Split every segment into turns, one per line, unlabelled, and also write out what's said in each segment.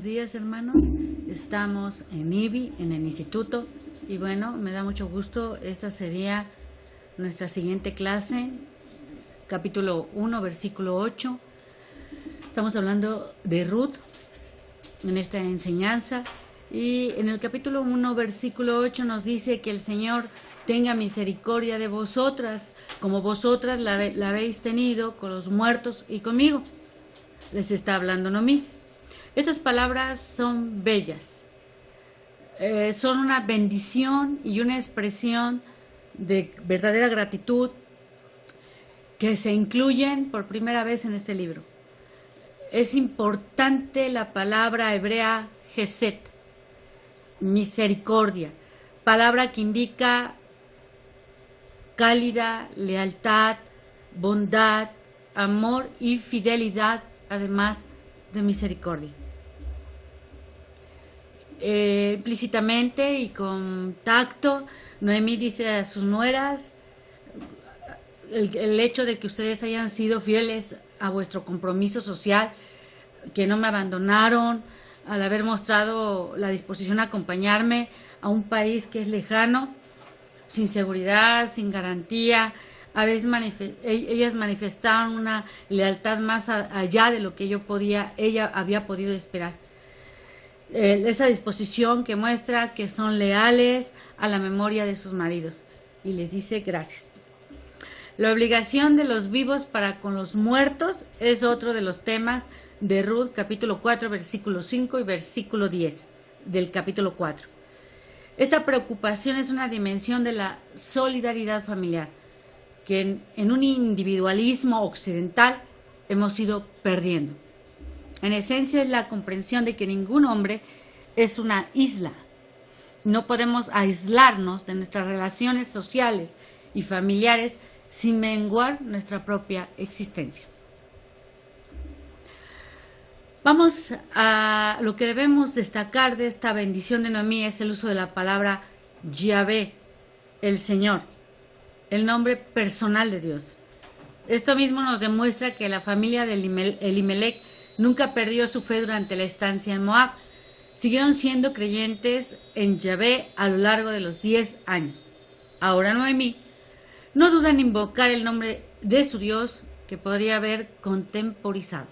buenos días, hermanos. Estamos en IBI, en el instituto, y bueno, me da mucho gusto. Esta sería nuestra siguiente clase, capítulo 1, versículo 8. Estamos hablando de Ruth en esta enseñanza, y en el capítulo 1, versículo 8 nos dice que el Señor tenga misericordia de vosotras, como vosotras la habéis tenido con los muertos y conmigo. Les está hablando Noemí. Estas palabras son bellas, son una bendición y una expresión de verdadera gratitud que se incluyen por primera vez en este libro. Es importante la palabra hebrea Gesed, misericordia, palabra que indica cálida, lealtad, bondad, amor y fidelidad, además de misericordia. Implícitamente y con tacto, Noemí dice a sus nueras: el hecho de que ustedes hayan sido fieles a vuestro compromiso social, que no me abandonaron, al haber mostrado la disposición a acompañarme a un país que es lejano, sin seguridad, sin garantía. A veces ellas manifestaron una lealtad más allá de lo que ella había podido esperar. Esa disposición que muestra que son leales a la memoria de sus maridos. Y les dice gracias. La obligación de los vivos para con los muertos es otro de los temas de Ruth, capítulo 4, versículo 5 y versículo 10 del capítulo 4. Esta preocupación es una dimensión de la solidaridad familiar que en un individualismo occidental hemos ido perdiendo. En esencia es la comprensión de que ningún hombre es una isla. No podemos aislarnos de nuestras relaciones sociales y familiares sin menguar nuestra propia existencia. Vamos a lo que debemos destacar de esta bendición de Noemí: es el uso de la palabra Yahvé, el Señor, el nombre personal de Dios. Esto mismo nos demuestra que la familia de Elimelech nunca perdió su fe durante la estancia en Moab. Siguieron siendo creyentes en Yahvé a lo largo de los 10 años. Ahora Noemí no duda en invocar el nombre de su Dios, que podría haber contemporizado.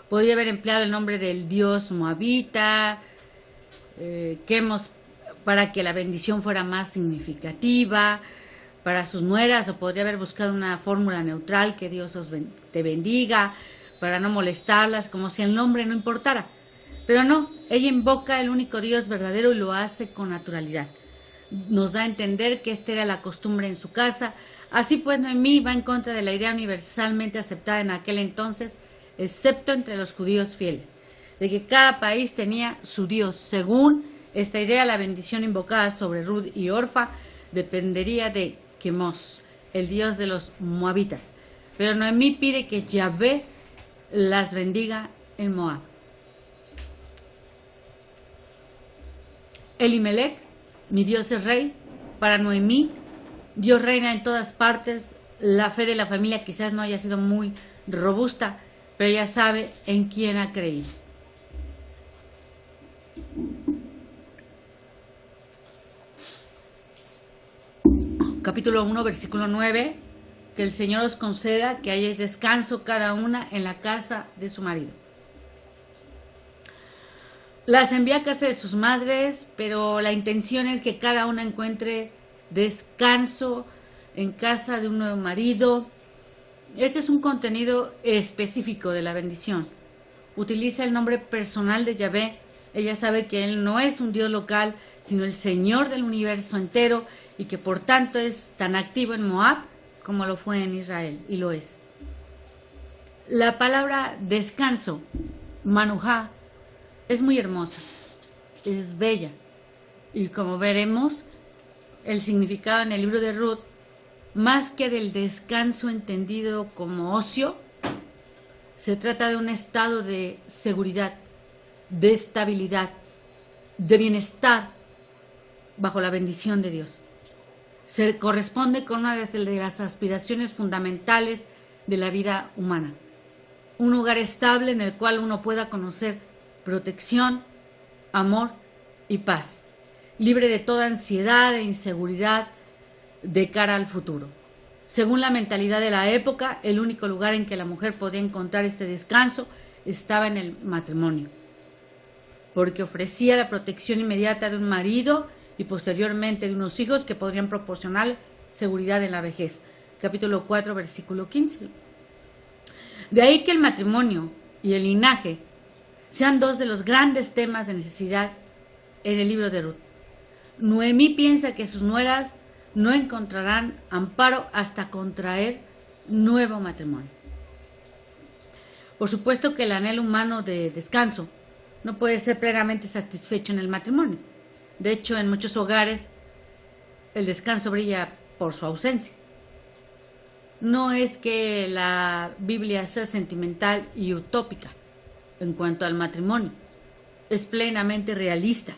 Podría haber empleado el nombre del Dios moabita, para que la bendición fuera más significativa para sus nueras, o podría haber buscado una fórmula neutral: que Dios te bendiga, para no molestarlas, como si el nombre no importara. Pero no, ella invoca el único Dios verdadero y lo hace con naturalidad. Nos da a entender que esta era la costumbre en su casa. Así pues, Noemí va en contra de la idea universalmente aceptada en aquel entonces, excepto entre los judíos fieles, de que cada país tenía su Dios. Según esta idea, la bendición invocada sobre Ruth y Orfa dependería de Quemos, el Dios de los moabitas. Pero Noemí pide que Yahvé las bendiga en Moab. Elimelech, mi Dios es rey. Para Noemí, Dios reina en todas partes. La fe de la familia quizás no haya sido muy robusta, pero ella sabe en quién ha creído. Capítulo 1, versículo 9. Que el Señor os conceda que hayáis descanso cada una en la casa de su marido. Las envía a casa de sus madres, pero la intención es que cada una encuentre descanso en casa de un nuevo marido. Este es un contenido específico de la bendición. Utiliza el nombre personal de Yahvé. Ella sabe que Él no es un Dios local, sino el Señor del universo entero, y que por tanto es tan activo en Moab como lo fue en Israel, y lo es. La palabra descanso, manuja, es muy hermosa, es bella, y como veremos, el significado en el libro de Ruth, más que del descanso entendido como ocio, se trata de un estado de seguridad, de estabilidad, de bienestar bajo la bendición de Dios. Se corresponde con una de las aspiraciones fundamentales de la vida humana. Un lugar estable en el cual uno pueda conocer protección, amor y paz, libre de toda ansiedad e inseguridad de cara al futuro. Según la mentalidad de la época, el único lugar en que la mujer podía encontrar este descanso estaba en el matrimonio, porque ofrecía la protección inmediata de un marido y posteriormente de unos hijos que podrían proporcionar seguridad en la vejez. Capítulo 4, versículo 15. De ahí que el matrimonio y el linaje sean dos de los grandes temas de necesidad en el libro de Ruth. Noemí piensa que sus nueras no encontrarán amparo hasta contraer nuevo matrimonio. Por supuesto que el anhelo humano de descanso no puede ser plenamente satisfecho en el matrimonio. De hecho, en muchos hogares el descanso brilla por su ausencia. No es que la Biblia sea sentimental y utópica en cuanto al matrimonio. Es plenamente realista,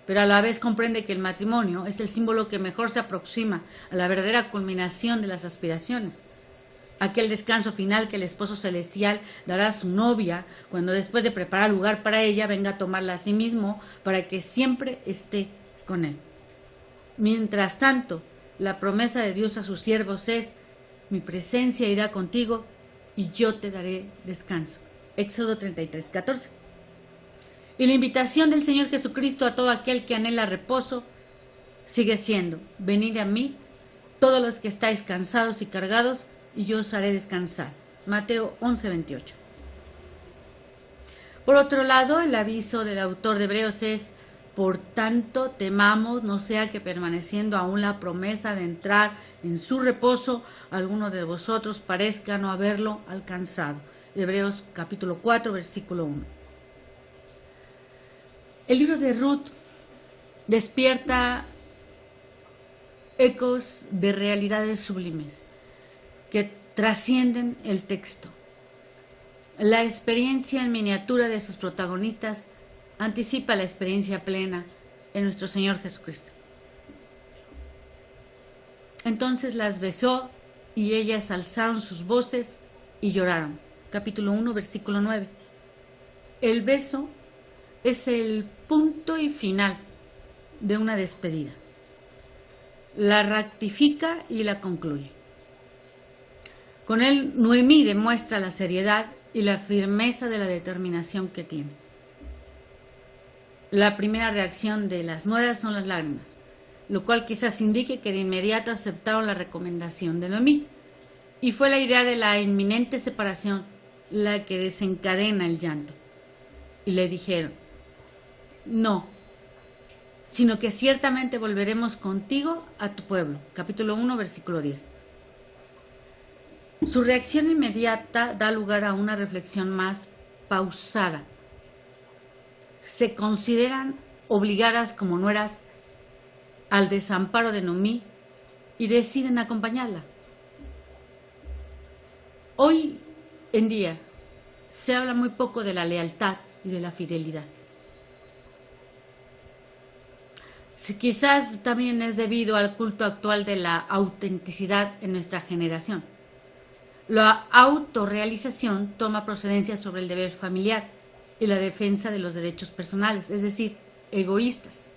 pero a la vez comprende que el matrimonio es el símbolo que mejor se aproxima a la verdadera culminación de las aspiraciones. Aquel descanso final que el esposo celestial dará a su novia cuando, después de preparar lugar para ella, venga a tomarla a sí mismo para que siempre esté con él. Mientras tanto, la promesa de Dios a sus siervos es: mi presencia irá contigo y yo te daré descanso. Éxodo 33:14. Y la invitación del Señor Jesucristo a todo aquel que anhela reposo sigue siendo: venid a mí, todos los que estáis cansados y cargados, y yo os haré descansar. Mateo 11:28. Por otro lado, el aviso del autor de Hebreos es: por tanto, temamos, no sea que permaneciendo aún la promesa de entrar en su reposo, alguno de vosotros parezca no haberlo alcanzado. Hebreos capítulo 4, versículo 1. El libro de Ruth despierta ecos de realidades sublimes que trascienden el texto. La experiencia en miniatura de sus protagonistas anticipa la experiencia plena en nuestro Señor Jesucristo. Entonces las besó y ellas alzaron sus voces y lloraron. Capítulo 1, versículo 9. El beso es el punto y final de una despedida. La ratifica y la concluye. Con él, Noemí demuestra la seriedad y la firmeza de la determinación que tiene. La primera reacción de las nueras son las lágrimas, lo cual quizás indique que de inmediato aceptaron la recomendación de Noemí, y fue la idea de la inminente separación la que desencadena el llanto. Y le dijeron: no, sino que ciertamente volveremos contigo a tu pueblo. Capítulo 1, versículo 10. Su reacción inmediata da lugar a una reflexión más pausada. Se consideran obligadas como nueras al desamparo de Noemí y deciden acompañarla. Hoy en día se habla muy poco de la lealtad y de la fidelidad. Quizás también es debido al culto actual de la autenticidad en nuestra generación. La autorrealización toma procedencia sobre el deber familiar y la defensa de los derechos personales, es decir, egoístas,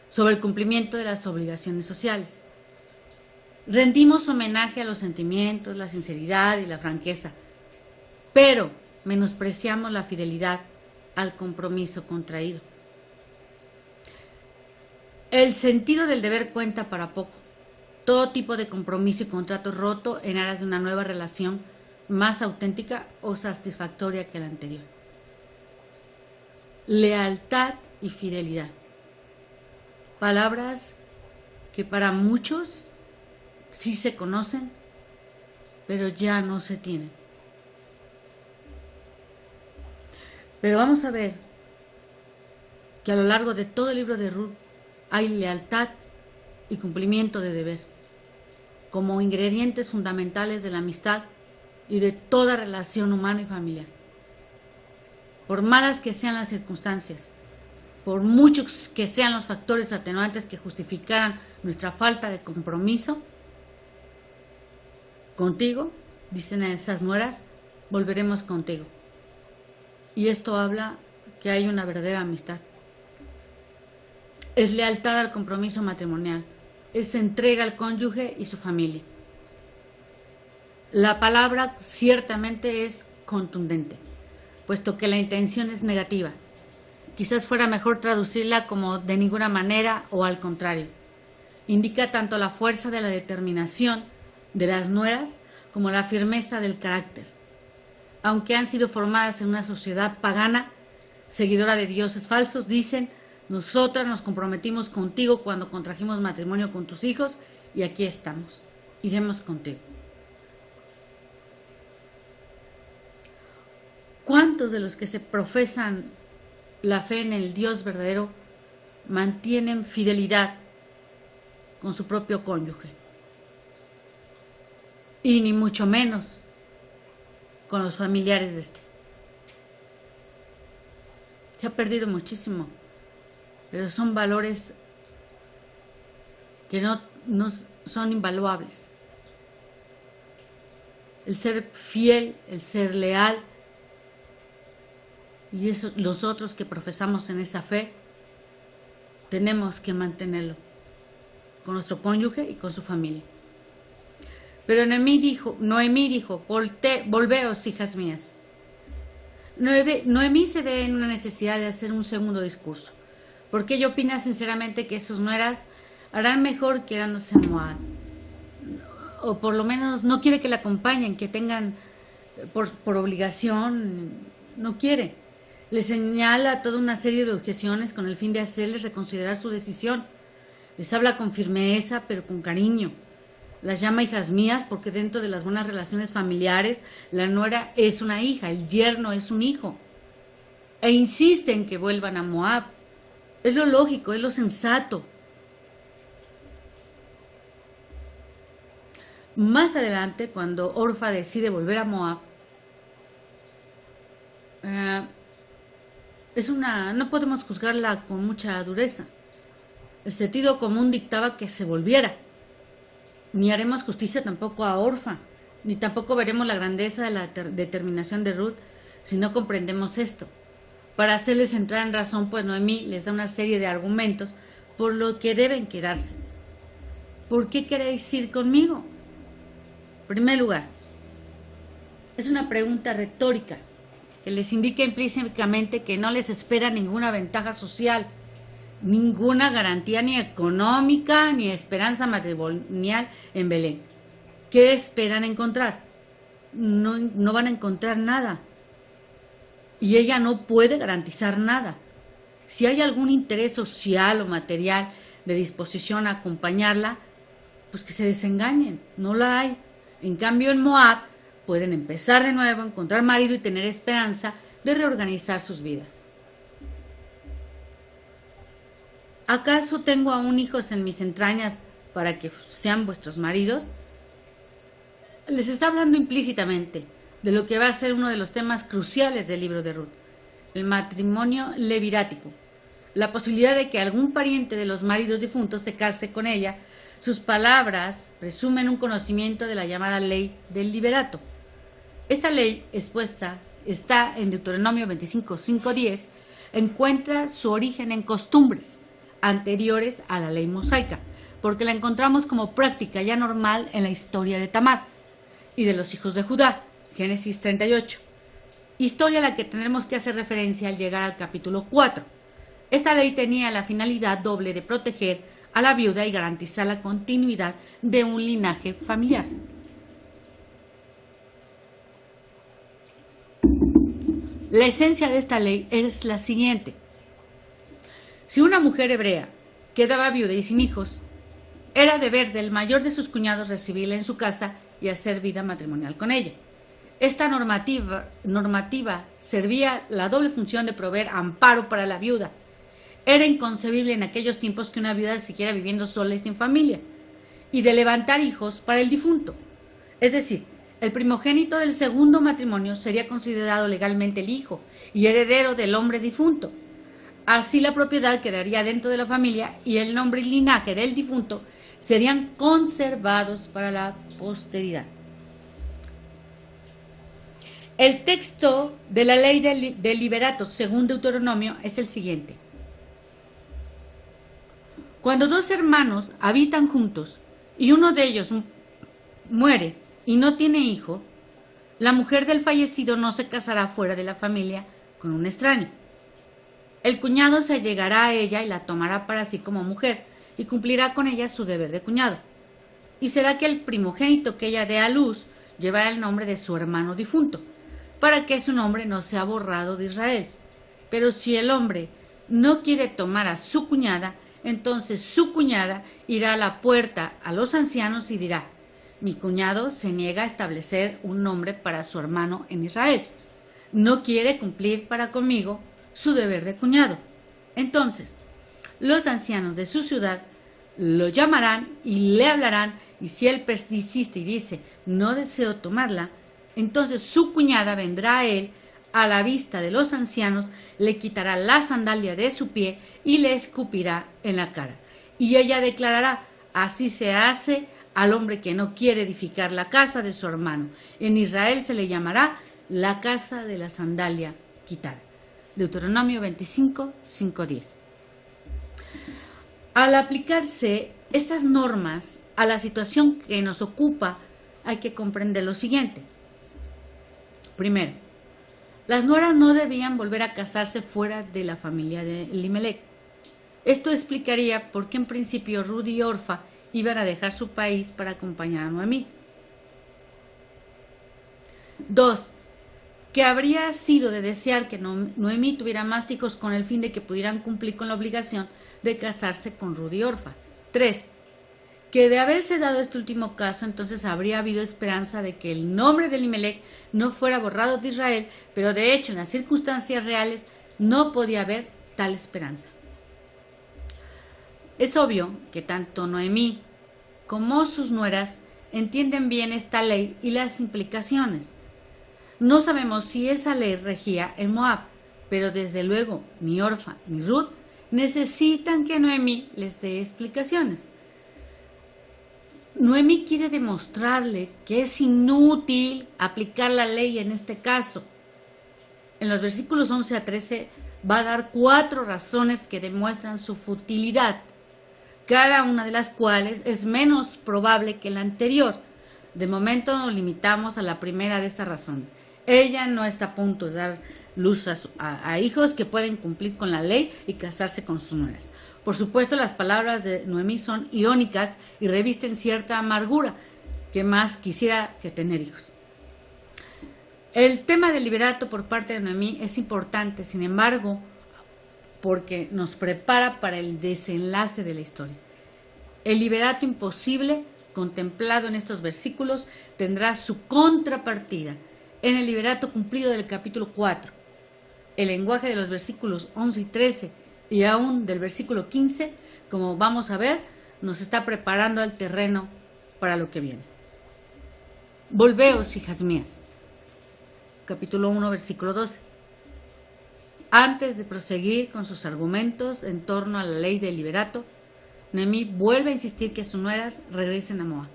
sobre el cumplimiento de las obligaciones sociales. Rendimos homenaje a los sentimientos, la sinceridad y la franqueza, pero menospreciamos la fidelidad al compromiso contraído. El sentido del deber cuenta para poco. Todo tipo de compromiso y contrato roto en aras de una nueva relación más auténtica o satisfactoria que la anterior. Lealtad y fidelidad. Palabras que para muchos sí se conocen, pero ya no se tienen. Pero vamos a ver que a lo largo de todo el libro de Ruth hay lealtad y cumplimiento de deber como ingredientes fundamentales de la amistad y de toda relación humana y familiar. Por malas que sean las circunstancias, por muchos que sean los factores atenuantes que justificaran nuestra falta de compromiso, contigo, dicen esas nueras, volveremos contigo. Y esto habla que hay una verdadera amistad. Es lealtad al compromiso matrimonial, es entrega al cónyuge y su familia. La palabra ciertamente es contundente, puesto que la intención es negativa. Quizás fuera mejor traducirla como de ninguna manera o al contrario. Indica tanto la fuerza de la determinación de las nueras como la firmeza del carácter. Aunque han sido formadas en una sociedad pagana, seguidora de dioses falsos, dicen: nosotras nos comprometimos contigo cuando contrajimos matrimonio con tus hijos y aquí estamos, iremos contigo. ¿Cuántos de los que se profesan la fe en el Dios verdadero mantienen fidelidad con su propio cónyuge? Y ni mucho menos con los familiares de este. Se ha perdido muchísimo, pero son valores que no son invaluables. El ser fiel, el ser leal, y eso, nosotros que profesamos en esa fe, tenemos que mantenerlo con nuestro cónyuge y con su familia. Pero Noemí dijo, volveos, hijas mías. Noemí se ve en una necesidad de hacer un segundo discurso, porque ella opina sinceramente que sus nueras harán mejor quedándose en Moab, o por lo menos no quiere que la acompañen, que tengan por obligación, no quiere. Les señala toda una serie de objeciones con el fin de hacerles reconsiderar su decisión. Les habla con firmeza, pero con cariño. Las llama hijas mías porque dentro de las buenas relaciones familiares, la nuera es una hija, el yerno es un hijo. E insiste en que vuelvan a Moab. Es lo lógico, es lo sensato. Más adelante, cuando Orfa decide volver a Moab, no podemos juzgarla con mucha dureza. El sentido común dictaba que se volviera. Ni haremos justicia tampoco a Orfa, ni tampoco veremos la grandeza de la determinación de Ruth si no comprendemos esto. Para hacerles entrar en razón, pues Noemí les da una serie de argumentos por lo que deben quedarse. ¿Por qué queréis ir conmigo? En primer lugar, es una pregunta retórica que les indica implícitamente que no les espera ninguna ventaja social, ninguna garantía ni económica ni esperanza matrimonial en Belén. ¿Qué esperan encontrar? No van a encontrar nada. Y ella no puede garantizar nada. Si hay algún interés social o material de disposición a acompañarla, pues que se desengañen, no la hay. En cambio, en Moab pueden empezar de nuevo, encontrar marido y tener esperanza de reorganizar sus vidas. ¿Acaso tengo aún hijos en mis entrañas para que sean vuestros maridos? Les está hablando implícitamente de lo que va a ser uno de los temas cruciales del libro de Ruth, el matrimonio levirático, la posibilidad de que algún pariente de los maridos difuntos se case con ella. Sus palabras presumen un conocimiento de la llamada ley del liberato. Esta ley expuesta está en Deuteronomio 25:5-10, encuentra su origen en costumbres anteriores a la ley mosaica, porque la encontramos como práctica ya normal en la historia de Tamar y de los hijos de Judá, Génesis 38, historia a la que tendremos que hacer referencia al llegar al capítulo 4. Esta ley tenía la finalidad doble de proteger a la viuda y garantizar la continuidad de un linaje familiar. La esencia de esta ley es la siguiente. Si una mujer hebrea quedaba viuda y sin hijos, era deber del mayor de sus cuñados recibirla en su casa y hacer vida matrimonial con ella. Esta normativa servía la doble función de proveer amparo para la viuda. Era inconcebible en aquellos tiempos que una viuda siguiera viviendo sola y sin familia, y de levantar hijos para el difunto. Es decir, el primogénito del segundo matrimonio sería considerado legalmente el hijo y heredero del hombre difunto. Así la propiedad quedaría dentro de la familia y el nombre y linaje del difunto serían conservados para la posteridad. El texto de la ley del liberato, según Deuteronomio, es el siguiente. Cuando dos hermanos habitan juntos y uno de ellos muere y no tiene hijo, la mujer del fallecido no se casará fuera de la familia con un extraño. El cuñado se allegará a ella y la tomará para sí como mujer y cumplirá con ella su deber de cuñado. Y será que el primogénito que ella dé a luz llevará el nombre de su hermano difunto, para que su nombre no sea borrado de Israel. Pero si el hombre no quiere tomar a su cuñada, entonces su cuñada irá a la puerta a los ancianos y dirá: mi cuñado se niega a establecer un nombre para su hermano en Israel. No quiere cumplir para conmigo su deber de cuñado. Entonces, los ancianos de su ciudad lo llamarán y le hablarán, y si él persiste y dice: no deseo tomarla, entonces su cuñada vendrá a él a la vista de los ancianos, le quitará la sandalia de su pie y le escupirá en la cara. Y ella declarará: así se hace al hombre que no quiere edificar la casa de su hermano. En Israel se le llamará la casa de la sandalia quitada. Deuteronomio 25, 5-10. Al aplicarse estas normas a la situación que nos ocupa, hay que comprender lo siguiente. Primero, las nueras no debían volver a casarse fuera de la familia de Elimelec. Esto explicaría por qué en principio Ruth y Orfa iban a dejar su país para acompañar a Noemí. 2. Que habría sido de desear que Noemí tuviera más hijos con el fin de que pudieran cumplir con la obligación de casarse con Ruth y Orfa. 3. Que de haberse dado este último caso, entonces habría habido esperanza de que el nombre de Elimelec no fuera borrado de Israel, pero de hecho en las circunstancias reales no podía haber tal esperanza. Es obvio que tanto Noemí como sus nueras entienden bien esta ley y las implicaciones. No sabemos si esa ley regía en Moab, pero desde luego ni Orfa ni Ruth necesitan que Noemí les dé explicaciones. Noemí quiere demostrarle que es inútil aplicar la ley en este caso. En los versículos 11 a 13 va a dar 4 razones que demuestran su futilidad, cada una de las cuales es menos probable que la anterior. De momento nos limitamos a la primera de estas razones. Ella no está a punto de dar luz a hijos que pueden cumplir con la ley y casarse con sus nueras. Por supuesto, las palabras de Noemí son irónicas y revisten cierta amargura, que más quisiera que tener hijos. El tema del liberato por parte de Noemí es importante, sin embargo, porque nos prepara para el desenlace de la historia. El liberato imposible, contemplado en estos versículos, tendrá su contrapartida en el liberato cumplido del capítulo 4. El lenguaje de los versículos 11 y 13 y aún del versículo 15, como vamos a ver, nos está preparando al terreno para lo que viene. Volveos, hijas mías. Capítulo 1, versículo 12. Antes de proseguir con sus argumentos en torno a la ley del liberato, Noemí vuelve a insistir que sus nueras regresen a Moab.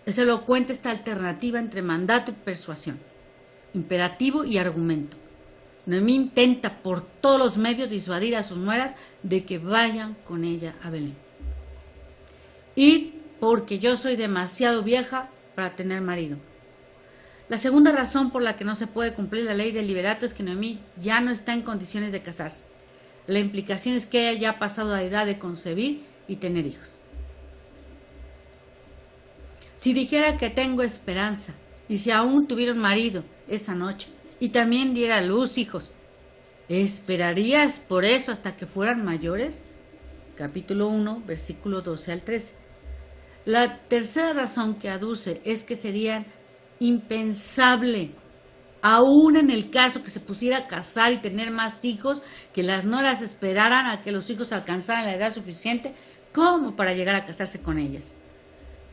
Es elocuente esta alternativa entre mandato y persuasión, imperativo y argumento. Noemí intenta por todos los medios disuadir a sus nueras de que vayan con ella a Belén. Id, porque yo soy demasiado vieja para tener marido. La segunda razón por la que no se puede cumplir la ley del liberato es que Noemí ya no está en condiciones de casarse. La implicación es que ella ya ha pasado la edad de concebir y tener hijos. Si dijera que tengo esperanza, y si aún tuviera un marido esa noche, y también diera a luz hijos, ¿esperarías por eso hasta que fueran mayores? Capítulo 1, versículo 12 al 13. La tercera razón que aduce es que serían impensable, aún en el caso que se pusiera a casar y tener más hijos, que las nueras esperaran a que los hijos alcanzaran la edad suficiente como para llegar a casarse con ellas.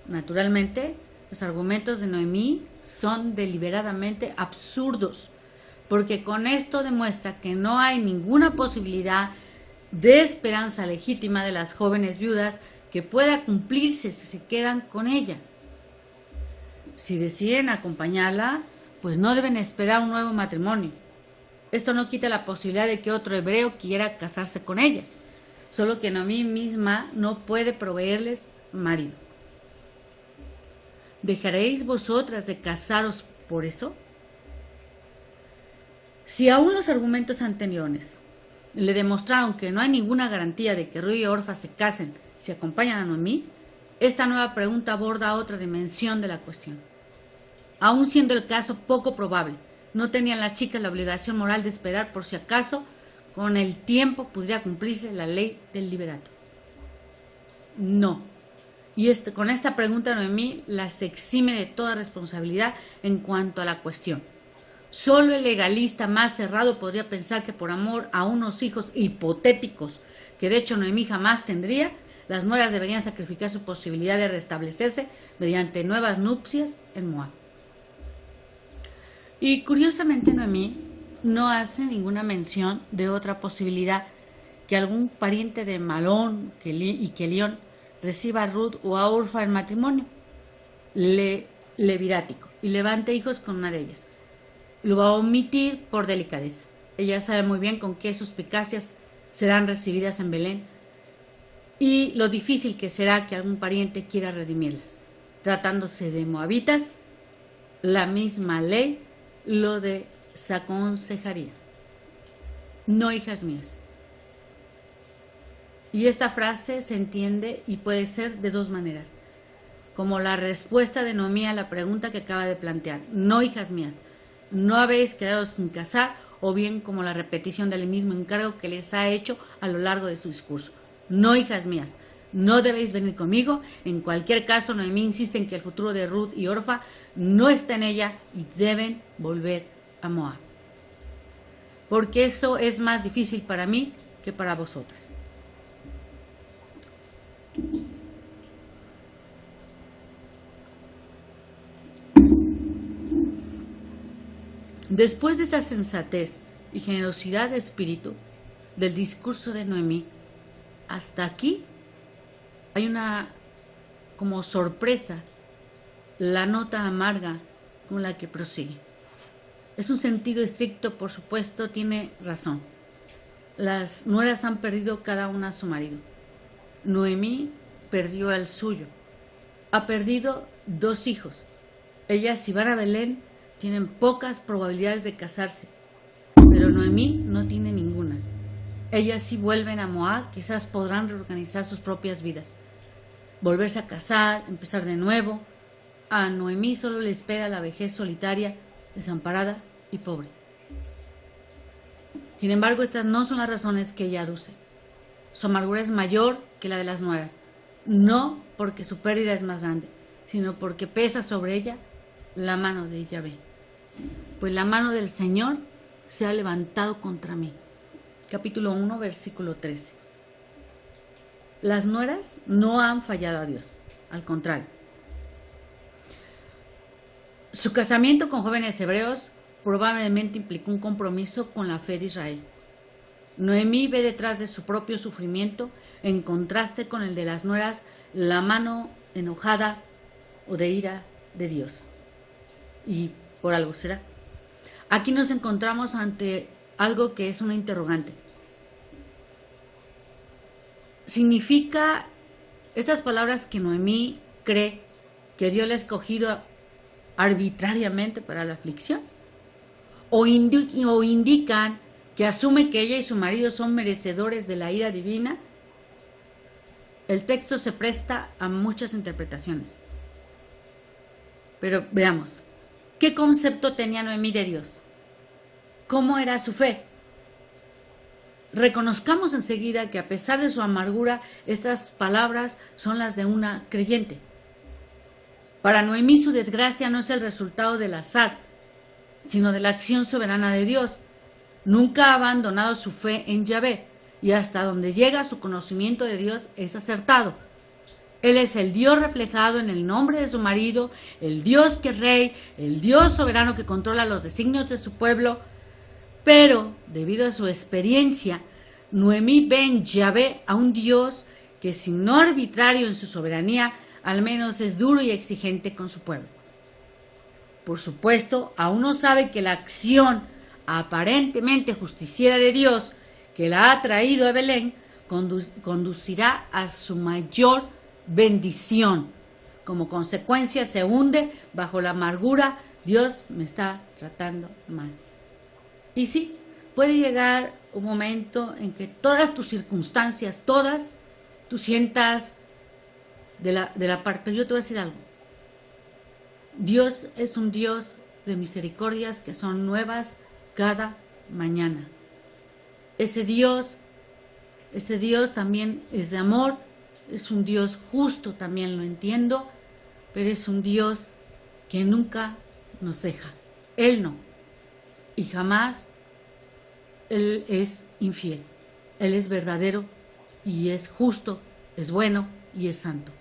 Naturalmente, los argumentos de Noemí son deliberadamente absurdos, porque con esto demuestra que no hay ninguna posibilidad de esperanza legítima de las jóvenes viudas que pueda cumplirse si se quedan con ella. Si deciden acompañarla, pues no deben esperar un nuevo matrimonio. Esto no quita la posibilidad de que otro hebreo quiera casarse con ellas, solo que Noemí misma no puede proveerles marido. ¿Dejaréis vosotras de casaros por eso? Si aún los argumentos anteriores le demostraron que no hay ninguna garantía de que Ruth y Orfa se casen si acompañan a Noemí, esta nueva pregunta aborda otra dimensión de la cuestión. Aún siendo el caso poco probable, no tenían las chicas la obligación moral de esperar por si acaso con el tiempo pudiera cumplirse la ley del liberato. No. Y con esta pregunta Noemí las exime de toda responsabilidad en cuanto a la cuestión. Solo el legalista más cerrado podría pensar que por amor a unos hijos hipotéticos, que de hecho Noemí jamás tendría, las nueras deberían sacrificar su posibilidad de restablecerse mediante nuevas nupcias en Moab. Y curiosamente Noemí no hace ninguna mención de otra posibilidad, que algún pariente de Malón y Kelión reciba a Ruth o a Orfa en matrimonio levirático y levante hijos con una de ellas. Lo va a omitir por delicadeza. Ella sabe muy bien con qué suspicacias serán recibidas en Belén y lo difícil que será que algún pariente quiera redimirlas. Tratándose de moabitas, la misma ley lo desaconsejaría. No, hijas mías. Y esta frase se entiende y puede ser de dos maneras, como la respuesta de Noemí a la pregunta que acaba de plantear. No, hijas mías, no habéis quedado sin casar, o bien como la repetición del mismo encargo que les ha hecho a lo largo de su discurso. No, hijas mías, no debéis venir conmigo. En cualquier caso, Noemí insiste en que el futuro de Ruth y Orfa no está en ella y deben volver a Moab. Porque eso es más difícil para mí que para vosotras. Después de esa sensatez y generosidad de espíritu del discurso de Noemí, hasta aquí hay una como sorpresa, la nota amarga con la que prosigue. Es un sentido estricto, por supuesto, tiene razón. Las nueras han perdido cada una a su marido. Noemí perdió al suyo. Ha perdido 2 hijos. Ellas, si van a Belén, tienen pocas probabilidades de casarse, pero Noemí no tiene ninguna. Ellas, si vuelven a Moab, quizás podrán reorganizar sus propias vidas, volverse a casar, empezar de nuevo. A Noemí solo le espera la vejez solitaria, desamparada y pobre. Sin embargo, estas no son las razones que ella aduce. Su amargura es mayor que la de las nueras, no porque su pérdida es más grande, sino porque pesa sobre ella la mano de Yahvé. Pues la mano del Señor se ha levantado contra mí. Capítulo 1, versículo 13. Las nueras no han fallado a Dios, al contrario. Su casamiento con jóvenes hebreos probablemente implicó un compromiso con la fe de Israel. Noemí ve detrás de su propio sufrimiento, en contraste con el de las nueras, la mano enojada o de ira de Dios. Y por algo será. Aquí nos encontramos ante algo que es una interrogante. ¿Significa estas palabras que Noemí cree que Dios la ha escogido arbitrariamente para la aflicción? ¿O indican que asume que ella y su marido son merecedores de la ira divina? El texto se presta a muchas interpretaciones. Pero veamos, ¿qué concepto tenía Noemí de Dios? ¿Cómo era su fe? Reconozcamos enseguida que a pesar de su amargura, estas palabras son las de una creyente. Para Noemí su desgracia no es el resultado del azar, sino de la acción soberana de Dios. Nunca ha abandonado su fe en Yahvé, y hasta donde llega su conocimiento de Dios es acertado. Él es el Dios reflejado en el nombre de su marido, el Dios que es rey, el Dios soberano que controla los designios de su pueblo. Pero, debido a su experiencia, Noemí ve en Yahvé a un Dios que, si no arbitrario en su soberanía, al menos es duro y exigente con su pueblo. por supuesto, aún no sabe que la acción aparentemente justiciera de Dios que la ha traído a Belén conducirá a su mayor bendición. Como consecuencia se hunde bajo la amargura: Dios me está tratando mal. Y sí, puede llegar un momento en que todas tus circunstancias, todas, tú sientas de la parte. Pero yo te voy a decir algo. Dios es un Dios de misericordias que son nuevas cada mañana. Ese Dios también es de amor, es un Dios justo, también lo entiendo, pero es un Dios que nunca nos deja. Él no. Y jamás Él es infiel. Él es verdadero y es justo, es bueno y es santo.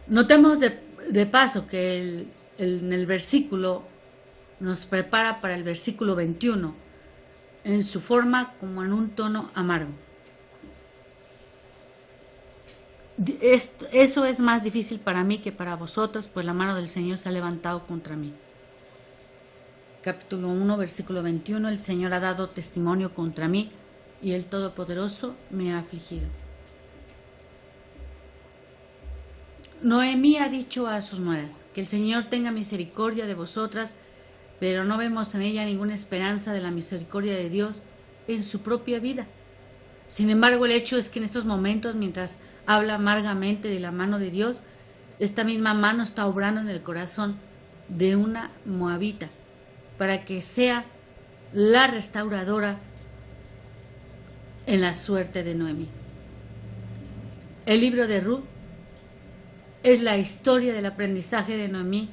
Notemos de paso que en el versículo nos prepara para el versículo 21, en su forma como en un tono amargo. Eso es más difícil para mí que para vosotros, pues la mano del Señor se ha levantado contra mí. Capítulo 1, versículo 21, el Señor ha dado testimonio contra mí y el Todopoderoso me ha afligido. Noemí ha dicho a sus nueras: que el Señor tenga misericordia de vosotras, pero no vemos en ella ninguna esperanza de la misericordia de Dios en su propia vida. Sin embargo, el hecho es que en estos momentos, mientras habla amargamente de la mano de Dios, esta misma mano está obrando en el corazón de una moabita para que sea la restauradora en la suerte de Noemí. El libro de Ruth es la historia del aprendizaje de Noemí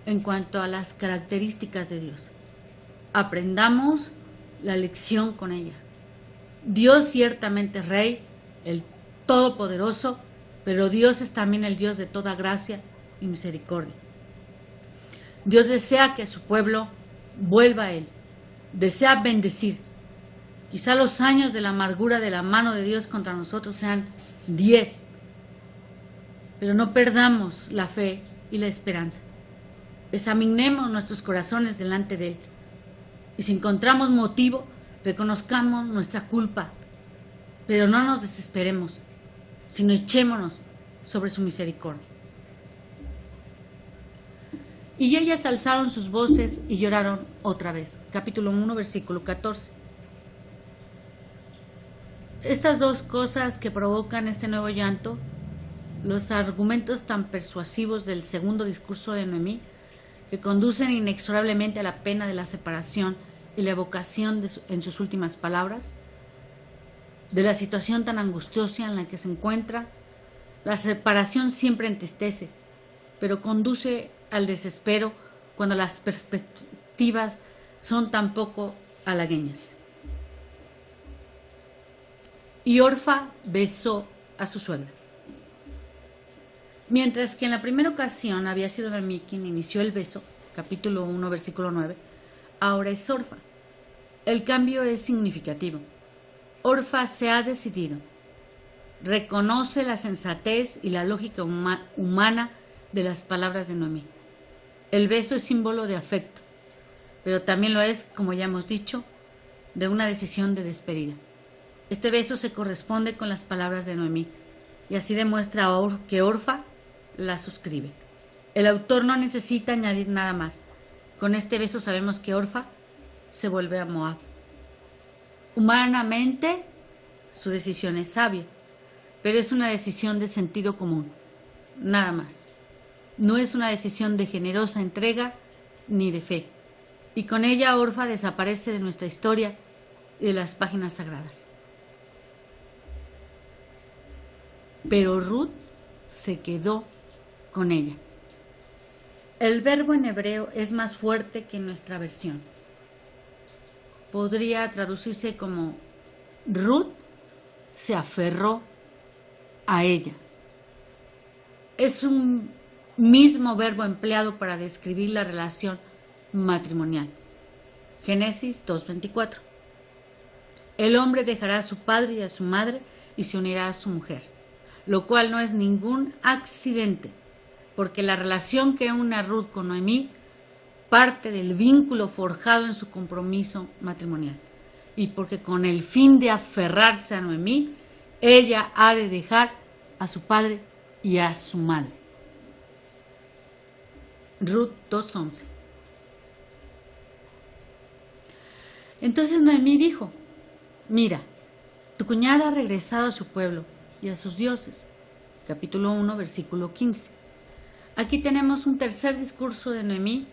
en cuanto a las características de Dios. Aprendamos la lección con ella. Dios ciertamente es Rey, el Todopoderoso, pero Dios es también el Dios de toda gracia y misericordia. Dios desea que su pueblo vuelva a Él, desea bendecir. Quizá los años de la amargura de la mano de Dios contra nosotros sean 10, pero no perdamos la fe y la esperanza. Examinemos nuestros corazones delante de Él y si encontramos motivo, reconozcamos nuestra culpa, pero no nos desesperemos, sino echémonos sobre su misericordia. Y ellas alzaron sus voces y lloraron otra vez. Capítulo 1, versículo 14. Estas dos cosas que provocan este nuevo llanto, los argumentos tan persuasivos del segundo discurso de Noemí, que conducen inexorablemente a la pena de la separación y la evocación en sus últimas palabras, de la situación tan angustiosa en la que se encuentra. La separación siempre entristece, pero conduce al desespero cuando las perspectivas son tan poco halagüeñas. Y Orfa besó a su suegra. Mientras que en la primera ocasión había sido Noemí quien inició el beso, capítulo 1, versículo 9, ahora es Orfa. El cambio es significativo. Orfa se ha decidido, reconoce la sensatez y la lógica humana de las palabras de Noemí. El beso es símbolo de afecto, pero también lo es, como ya hemos dicho, de una decisión de despedida. Este beso se corresponde con las palabras de Noemí y así demuestra que Orfa la suscribe. El autor no necesita añadir nada más. Con este beso sabemos que Orfa se vuelve a Moab. Humanamente, su decisión es sabia, pero es una decisión de sentido común, nada más. No es una decisión de generosa entrega ni de fe. Y con ella Orfa desaparece de nuestra historia y de las páginas sagradas. Pero Ruth se quedó con ella. El verbo en hebreo es más fuerte que en nuestra versión. Podría traducirse como Ruth se aferró a ella. Es un mismo verbo empleado para describir la relación matrimonial. Génesis 2:24. El hombre dejará a su padre y a su madre y se unirá a su mujer, lo cual no es ningún accidente. porque la relación que une a Ruth con Noemí parte del vínculo forjado en su compromiso matrimonial, y porque con el fin de aferrarse a Noemí, ella ha de dejar a su padre y a su madre. Ruth 2:11. Entonces Noemí dijo: mira, tu cuñada ha regresado a su pueblo y a sus dioses. Capítulo 1, versículo 15. Aquí tenemos un tercer discurso de Noemí,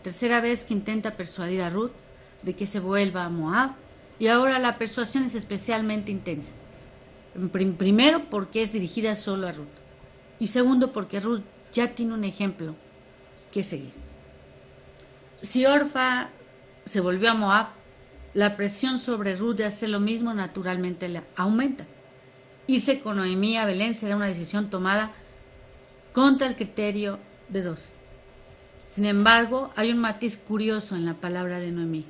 tercera vez que intenta persuadir a Ruth de que se vuelva a Moab, y ahora la persuasión es especialmente intensa. Primero, porque es dirigida solo a Ruth, y segundo, porque Ruth ya tiene un ejemplo que seguir. Si Orfa se volvió a Moab, la presión sobre Ruth de hacer lo mismo naturalmente le aumenta. Irse con Noemí a Belén será una decisión tomada contra el criterio de dos. Sin embargo, hay un matiz curioso en la palabra de Noemí.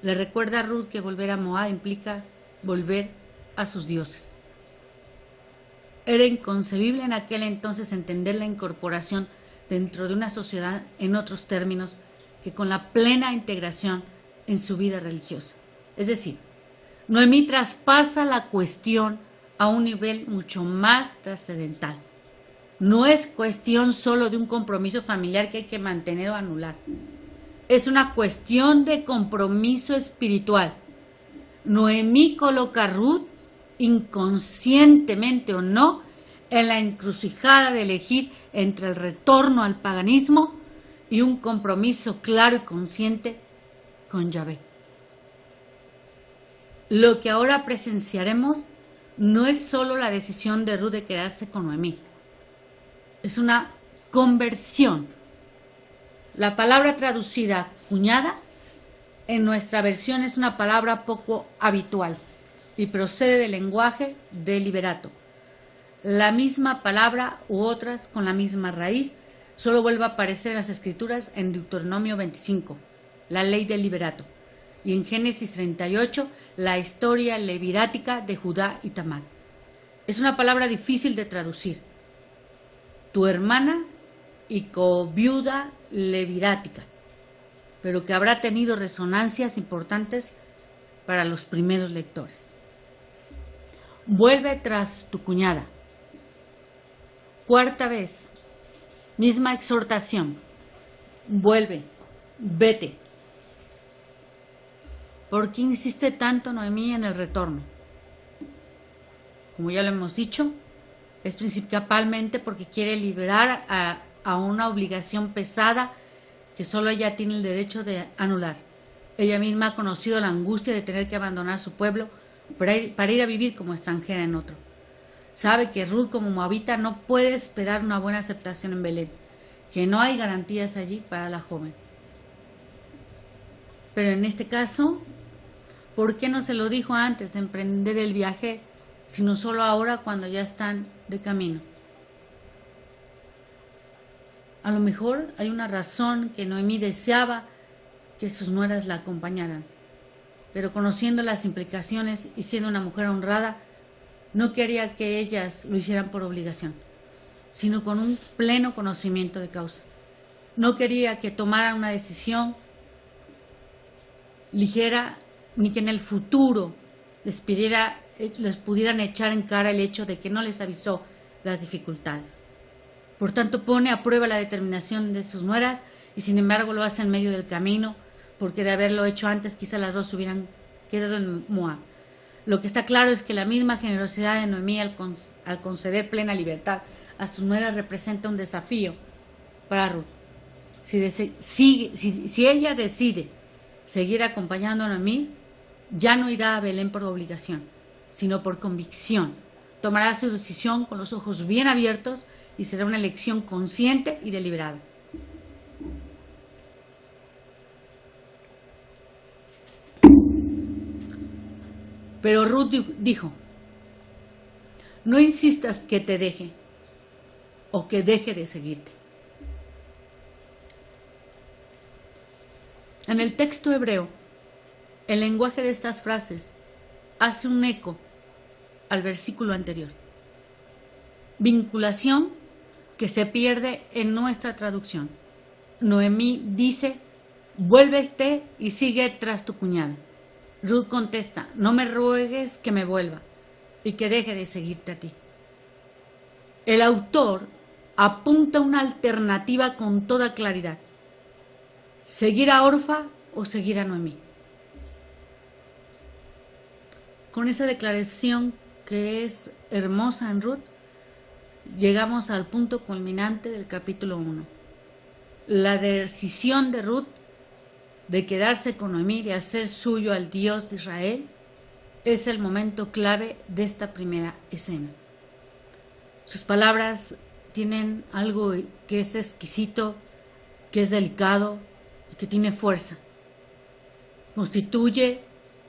Le recuerda a Ruth que volver a Moab implica volver a sus dioses. Era inconcebible en aquel entonces entender la incorporación dentro de una sociedad en otros términos que con la plena integración en su vida religiosa. Es decir, Noemí traspasa la cuestión a un nivel mucho más trascendental. No es cuestión solo de un compromiso familiar que hay que mantener o anular. Es una cuestión de compromiso espiritual. Noemí coloca a Ruth, inconscientemente o no, en la encrucijada de elegir entre el retorno al paganismo y un compromiso claro y consciente con Yahvé. Lo que ahora presenciaremos no es solo la decisión de Ruth de quedarse con Noemí, es una conversión. La palabra traducida cuñada en nuestra versión es una palabra poco habitual y procede del lenguaje de Liberato. La misma palabra u otras con la misma raíz solo vuelve a aparecer en las Escrituras en Deuteronomio 25, la ley del Liberato, y en Génesis 38, la historia levirática de Judá y Tamar. Es una palabra difícil de traducir. Tu hermana y coviuda levirática, pero que habrá tenido resonancias importantes para los primeros lectores. Vuelve tras tu cuñada. Cuarta vez, misma exhortación. Vuelve, vete. ¿Por qué insiste tanto Noemí en el retorno? Como ya lo hemos dicho, es principalmente porque quiere liberar a una obligación pesada que solo ella tiene el derecho de anular. Ella misma ha conocido la angustia de tener que abandonar su pueblo para ir a vivir como extranjera en otro. Sabe que Ruth como moabita no puede esperar una buena aceptación en Belén, que no hay garantías allí para la joven. Pero en este caso, ¿por qué no se lo dijo antes de emprender el viaje, sino solo ahora cuando ya están de camino? A lo mejor hay una razón que Noemí deseaba que sus nueras la acompañaran, pero conociendo las implicaciones y siendo una mujer honrada, no quería que ellas lo hicieran por obligación, sino con un pleno conocimiento de causa. No quería que tomaran una decisión ligera, ni que en el futuro les pudieran echar en cara el hecho de que no les avisó las dificultades. Por tanto, pone a prueba la determinación de sus nueras y sin embargo lo hace en medio del camino, porque de haberlo hecho antes quizá las dos hubieran quedado en Moab. Lo que está claro es que la misma generosidad de Noemí al conceder plena libertad a sus nueras representa un desafío para Ruth. Si ella decide seguir acompañando a Noemí, ya no irá a Belén por obligación, sino por convicción. Tomará su decisión con los ojos bien abiertos y será una elección consciente y deliberada. Pero Ruth dijo: no insistas que te deje o que deje de seguirte. En el texto hebreo, el lenguaje de estas frases hace un eco al versículo anterior. Vinculación que se pierde en nuestra traducción. Noemí dice: vuélvete y sigue tras tu cuñada. Ruth contesta: no me ruegues que me vuelva y que deje de seguirte a ti. El autor apunta una alternativa con toda claridad: seguir a Orfa o seguir a Noemí. Con esa declaración, que es hermosa en Ruth, llegamos al punto culminante del capítulo 1. La decisión de Ruth de quedarse con Noemí, de hacer suyo al Dios de Israel, es el momento clave de esta primera escena. Sus palabras tienen algo que es exquisito, que es delicado y que tiene fuerza. Constituye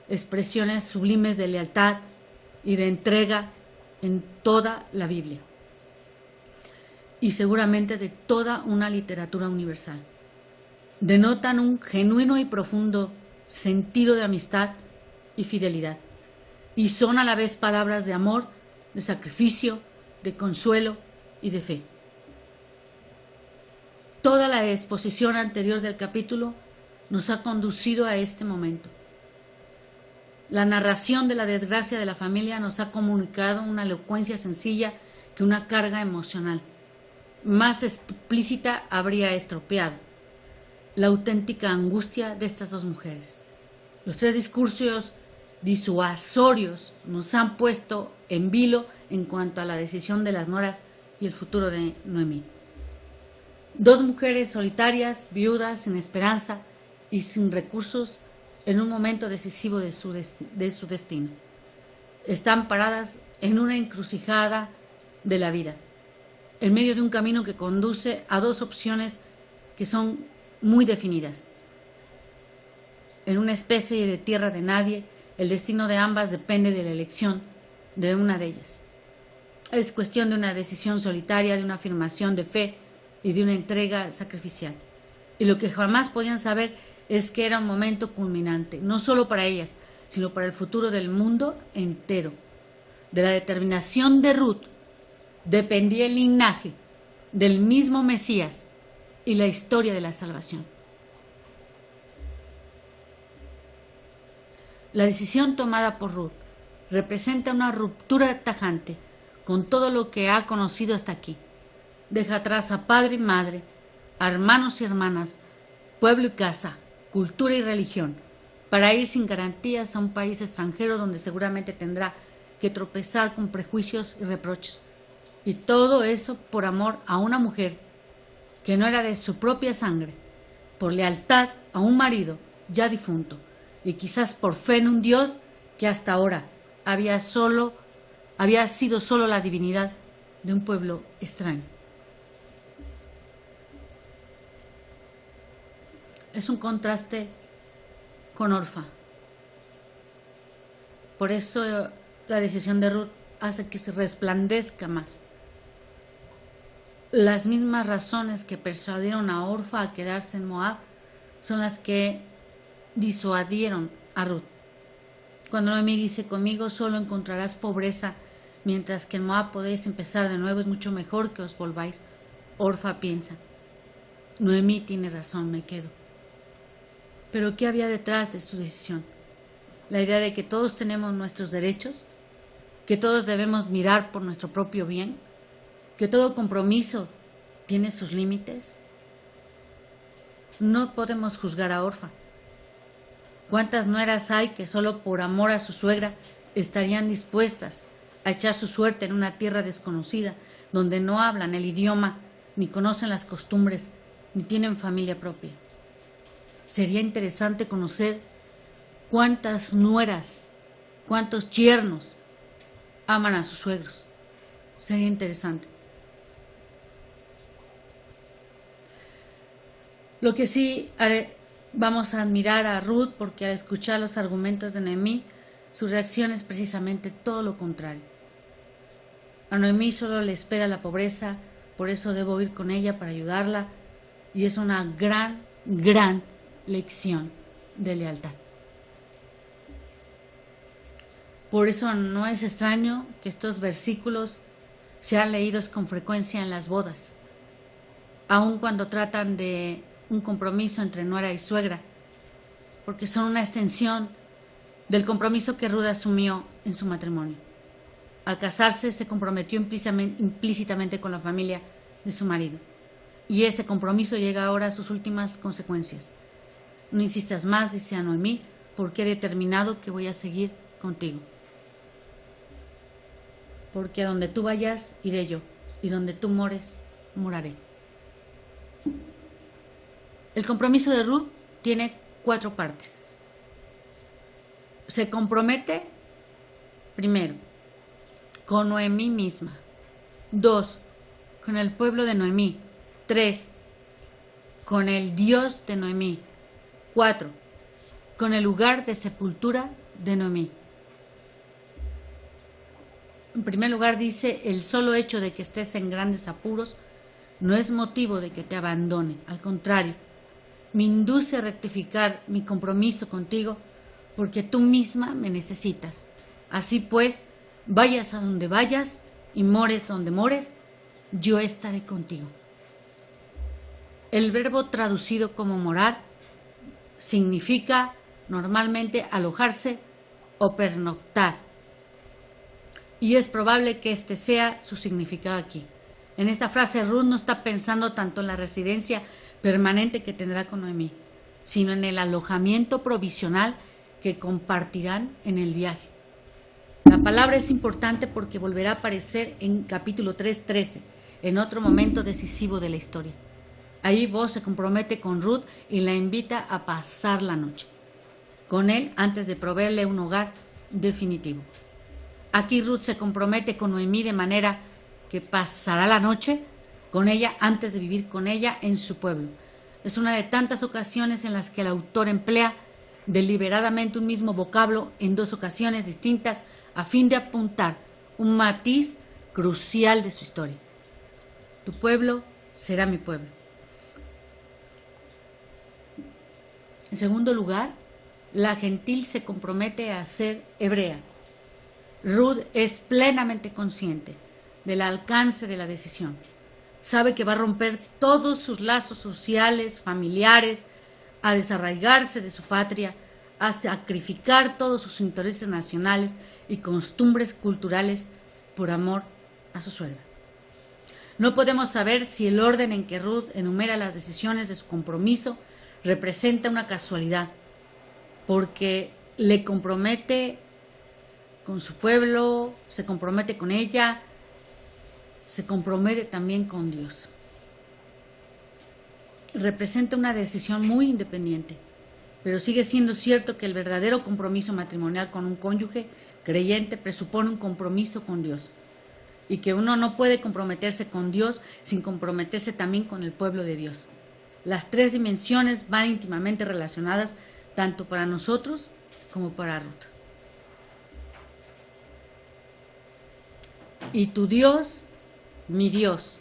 expresiones sublimes de lealtad y de entrega en toda la Biblia y seguramente de toda una literatura universal. Denotan un genuino y profundo sentido de amistad y fidelidad, y son a la vez palabras de amor, de sacrificio, de consuelo y de fe. Toda la exposición anterior del capítulo nos ha conducido a este momento. La narración de la desgracia de la familia nos ha comunicado una elocuencia sencilla que una carga emocional más explícita habría estropeado la auténtica angustia de estas dos mujeres. Los tres discursos disuasorios nos han puesto en vilo en cuanto a la decisión de las nueras y el futuro de Noemí. Dos mujeres solitarias, viudas, sin esperanza y sin recursos en un momento decisivo de su destino. Están paradas en una encrucijada de la vida, en medio de un camino que conduce a dos opciones que son muy definidas. En una especie de tierra de nadie, el destino de ambas depende de la elección de una de ellas. Es cuestión de una decisión solitaria, de una afirmación de fe y de una entrega sacrificial. Y lo que jamás podían saber es que era un momento culminante, no solo para ellas, sino para el futuro del mundo entero. De la determinación de Ruth dependía el linaje del mismo Mesías y la historia de la salvación. La decisión tomada por Ruth representa una ruptura tajante con todo lo que ha conocido hasta aquí. Deja atrás a padre y madre, a hermanos y hermanas, pueblo y casa, cultura y religión, para ir sin garantías a un país extranjero donde seguramente tendrá que tropezar con prejuicios y reproches. Y todo eso por amor a una mujer que no era de su propia sangre, por lealtad a un marido ya difunto, y quizás por fe en un Dios que hasta ahora había sido solo la divinidad de un pueblo extraño. Es un contraste con Orfa. Por eso la decisión de Ruth hace que se resplandezca más. Las mismas razones que persuadieron a Orfa a quedarse en Moab son las que disuadieron a Ruth. Cuando Noemí dice: conmigo solo encontrarás pobreza, mientras que en Moab podéis empezar de nuevo, es mucho mejor que os volváis. Orfa piensa: Noemí tiene razón, me quedo. Pero ¿qué había detrás de su decisión? La idea de que todos tenemos nuestros derechos, que todos debemos mirar por nuestro propio bien, que todo compromiso tiene sus límites. No podemos juzgar a Orfa. ¿Cuántas nueras hay que solo por amor a su suegra estarían dispuestas a echar su suerte en una tierra desconocida, donde no hablan el idioma, ni conocen las costumbres, ni tienen familia propia? Sería interesante conocer cuántas nueras, cuántos yernos aman a sus suegros. Sería interesante. Lo que sí vamos a admirar a Ruth, porque al escuchar los argumentos de Noemí, su reacción es precisamente todo lo contrario. A Noemí solo le espera la pobreza, por eso debo ir con ella para ayudarla, y es una gran lección de lealtad. Por eso no es extraño que estos versículos se han leído con frecuencia en las bodas, aun cuando tratan de un compromiso entre nuera y suegra, porque son una extensión del compromiso que Ruth asumió en su matrimonio. Al casarse se comprometió implícitamente con la familia de su marido, y ese compromiso llega ahora a sus últimas consecuencias. No insistas más, dice a Noemí, porque he determinado que voy a seguir contigo. Porque a donde tú vayas, iré yo, y donde tú mores, moraré. El compromiso de Ruth tiene 4 partes. Se compromete, primero, con Noemí misma. 2, con el pueblo de Noemí. 3, con el Dios de Noemí. 4, con el lugar de sepultura de Noemí. En primer lugar dice, el solo hecho de que estés en grandes apuros no es motivo de que te abandone. Al contrario, me induce a rectificar mi compromiso contigo porque tú misma me necesitas. Así pues, vayas a donde vayas y mores donde mores, yo estaré contigo. El verbo traducido como morar significa normalmente alojarse o pernoctar. Y es probable que este sea su significado aquí. En esta frase Ruth no está pensando tanto en la residencia permanente que tendrá con Noemí, sino en el alojamiento provisional que compartirán en el viaje. La palabra es importante porque volverá a aparecer en capítulo 3:13, en otro momento decisivo de la historia. Ahí Boaz se compromete con Ruth y la invita a pasar la noche con él antes de proveerle un hogar definitivo. Aquí Ruth se compromete con Noemí de manera que pasará la noche con ella antes de vivir con ella en su pueblo. Es una de tantas ocasiones en las que el autor emplea deliberadamente un mismo vocablo en 2 ocasiones distintas a fin de apuntar un matiz crucial de su historia. Tu pueblo será mi pueblo. En segundo lugar, la gentil se compromete a ser hebrea. Ruth es plenamente consciente del alcance de la decisión. Sabe que va a romper todos sus lazos sociales, familiares, a desarraigarse de su patria, a sacrificar todos sus intereses nacionales y costumbres culturales por amor a su suegra. No podemos saber si el orden en que Ruth enumera las decisiones de su compromiso representa una casualidad, porque le compromete con su pueblo, se compromete con ella, se compromete también con Dios. Representa una decisión muy independiente, pero sigue siendo cierto que el verdadero compromiso matrimonial con un cónyuge creyente presupone un compromiso con Dios, y que uno no puede comprometerse con Dios sin comprometerse también con el pueblo de Dios. Las 3 dimensiones van íntimamente relacionadas tanto para nosotros como para Ruth. Y tu Dios, mi Dios.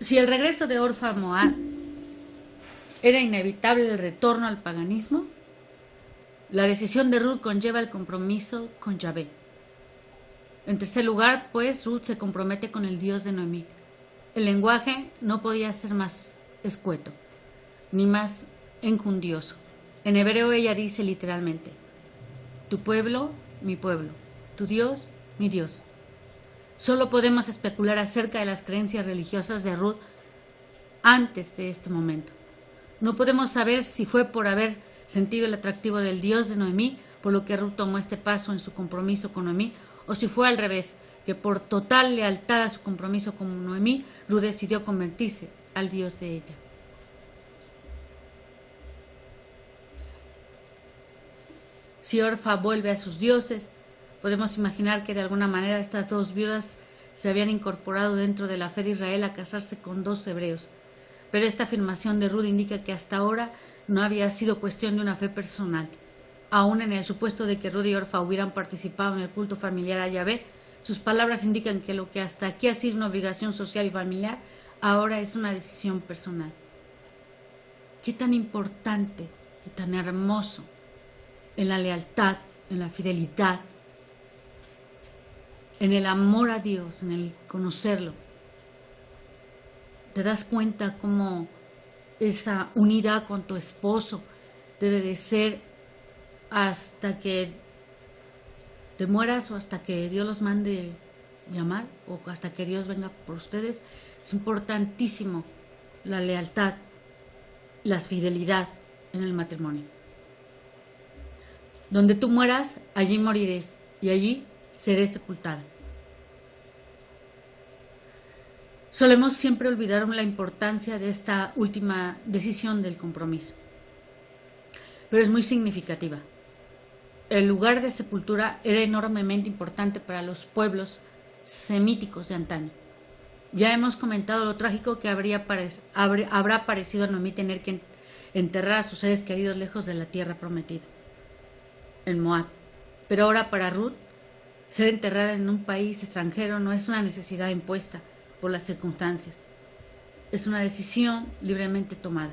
Si el regreso de Orfa a Moab era inevitable el retorno al paganismo, la decisión de Ruth conlleva el compromiso con Yahvé. En tercer lugar, pues, Ruth se compromete con el Dios de Noemí. El lenguaje no podía ser más escueto, ni más enjundioso. En hebreo ella dice literalmente, tu pueblo, mi pueblo, tu Dios, mi Dios. Solo podemos especular acerca de las creencias religiosas de Ruth antes de este momento. No podemos saber si fue por haber sentido el atractivo del Dios de Noemí, por lo que Ruth tomó este paso en su compromiso con Noemí, o si fue al revés, que por total lealtad a su compromiso con Noemí, Ruth decidió convertirse al Dios de ella. Si Orfa vuelve a sus dioses, podemos imaginar que de alguna manera estas 2 viudas se habían incorporado dentro de la fe de Israel a casarse con 2 hebreos. Pero esta afirmación de Ruth indica que hasta ahora no había sido cuestión de una fe personal. Aún en el supuesto de que Ruth y Orfa hubieran participado en el culto familiar a Yahvé, sus palabras indican que lo que hasta aquí ha sido una obligación social y familiar, ahora es una decisión personal. Qué tan importante y tan hermoso en la lealtad, en la fidelidad, en el amor a Dios, en el conocerlo, te das cuenta cómo esa unidad con tu esposo debe de ser hasta que te mueras o hasta que Dios los mande llamar o hasta que Dios venga por ustedes. Es importantísimo la lealtad, la fidelidad en el matrimonio. Donde tú mueras, allí moriré y allí seré sepultada. Solemos siempre olvidar la importancia de esta última decisión del compromiso, pero es muy significativa. El lugar de sepultura era enormemente importante para los pueblos semíticos de antaño. Ya hemos comentado lo trágico que habrá parecido a Noemí tener que enterrar a sus seres queridos lejos de la tierra prometida, en Moab. Pero ahora para Ruth, ser enterrada en un país extranjero no es una necesidad impuesta por las circunstancias. Es una decisión libremente tomada.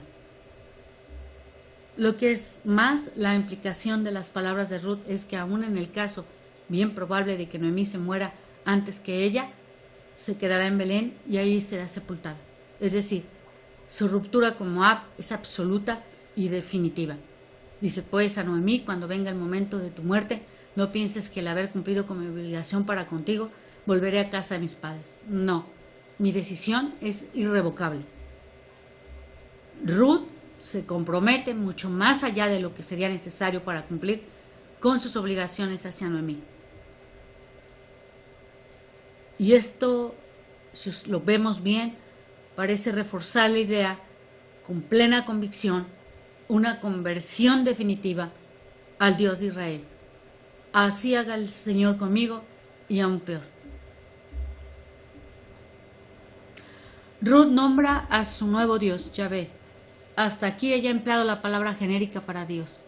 Lo que es más, la implicación de las palabras de Ruth es que aún en el caso bien probable de que Noemí se muera antes que ella, se quedará en Belén y ahí será sepultada. Es decir, su ruptura con Moab es absoluta y definitiva. Dice pues a Noemí: cuando venga el momento de tu muerte, no pienses que el haber cumplido con mi obligación para contigo, volveré a casa de mis padres. No, mi decisión es irrevocable. Ruth se compromete mucho más allá de lo que sería necesario para cumplir con sus obligaciones hacia Noemí. Y esto, si lo vemos bien, parece reforzar la idea con plena convicción, una conversión definitiva al Dios de Israel. Así haga el Señor conmigo y aún peor. Ruth nombra a su nuevo Dios, Yahvé. Hasta aquí ella ha empleado la palabra genérica para Dios,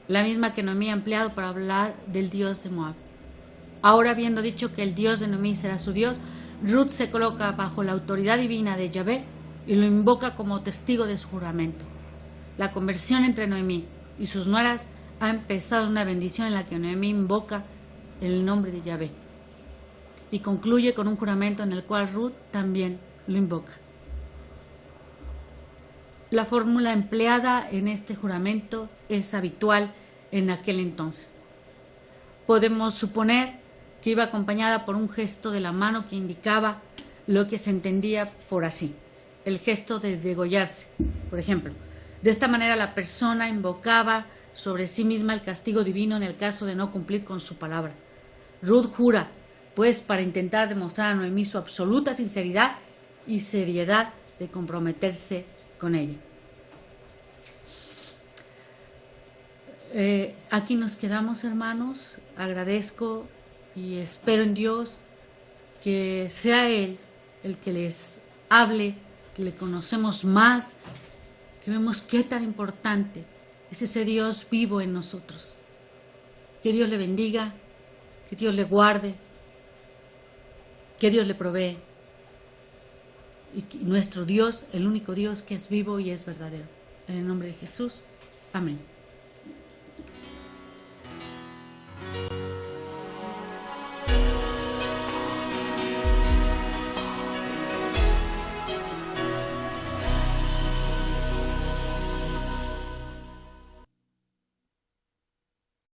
la misma que Noemí ha empleado para hablar del Dios de Moab. Ahora, habiendo dicho que el Dios de Noemí será su Dios, Ruth se coloca bajo la autoridad divina de Yahvé y lo invoca como testigo de su juramento. La conversión entre Noemí y sus nueras ha empezado una bendición en la que Noemí invoca el nombre de Yahvé y concluye con un juramento en el cual Ruth también lo invoca. La fórmula empleada en este juramento es habitual en aquel entonces. Podemos suponer que iba acompañada por un gesto de la mano que indicaba lo que se entendía por así, el gesto de degollarse, por ejemplo. De esta manera la persona invocaba sobre sí misma el castigo divino en el caso de no cumplir con su palabra. Ruth jura, pues, para intentar demostrar a Noemí su absoluta sinceridad y seriedad de comprometerse con ella. Aquí nos quedamos, hermanos. Agradezco y espero en Dios que sea Él el que les hable, que le conocemos más, que vemos qué tan importante es ese Dios vivo en nosotros. Que Dios le bendiga, que Dios le guarde, que Dios le provee. Y que nuestro Dios, el único Dios que es vivo y es verdadero. En el nombre de Jesús. Amén.